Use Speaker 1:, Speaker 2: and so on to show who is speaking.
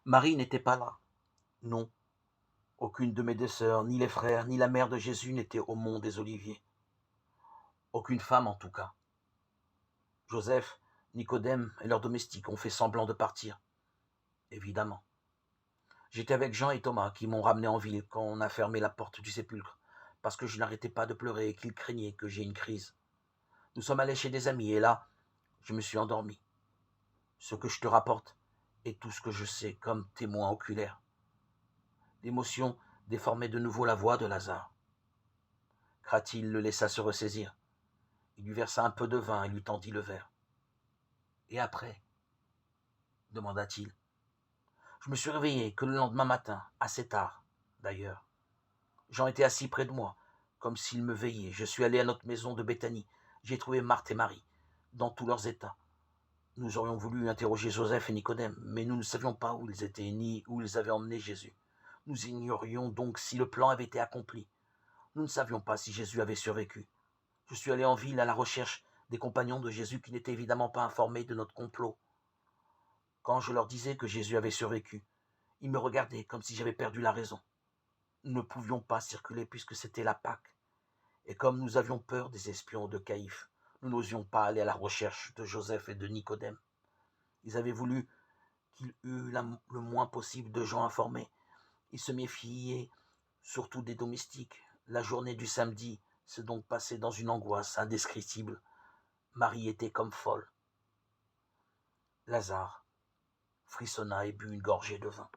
Speaker 1: Marie n'était pas là. Non, aucune de mes deux sœurs, ni les frères, ni la mère de Jésus n'étaient au mont des Oliviers. Aucune femme en tout cas. Joseph, Nicodème et leurs domestiques ont fait semblant de partir, évidemment. J'étais avec Jean et Thomas qui m'ont ramené en ville quand on a fermé la porte du sépulcre, parce que je n'arrêtais pas de pleurer et qu'ils craignaient que j'aie une crise. Nous sommes allés chez des amis et là, je me suis endormi. Ce que je te rapporte est tout ce que je sais comme témoin oculaire. L'émotion déformait de nouveau la voix de Lazare. Kratil le laissa se ressaisir. Il lui versa un peu de vin et lui tendit le verre. Et après demanda-t-il. Je me suis réveillé que le lendemain matin, assez tard, d'ailleurs. Jean était assis près de moi, comme s'il me veillait. Je suis allé à notre maison de Béthanie. J'ai trouvé Marthe et Marie, dans tous leurs états. Nous aurions voulu interroger Joseph et Nicodème, mais nous ne savions pas où ils étaient, ni où ils avaient emmené Jésus. Nous ignorions donc si le plan avait été accompli. Nous ne savions pas si Jésus avait survécu. Je suis allé en ville à la recherche des compagnons de Jésus qui n'étaient évidemment pas informés de notre complot. Quand je leur disais que Jésus avait survécu, ils me regardaient comme si j'avais perdu la raison. Nous ne pouvions pas circuler puisque c'était la Pâque. Et comme nous avions peur des espions de Caïphe, nous n'osions pas aller à la recherche de Joseph et de Nicodème. Ils avaient voulu qu'il eût le moins possible de gens informés. Ils se méfiaient surtout des domestiques. La journée du samedi s'est donc passée dans une angoisse indescriptible. Marie était comme folle. Lazare frissonna et but une gorgée de vin.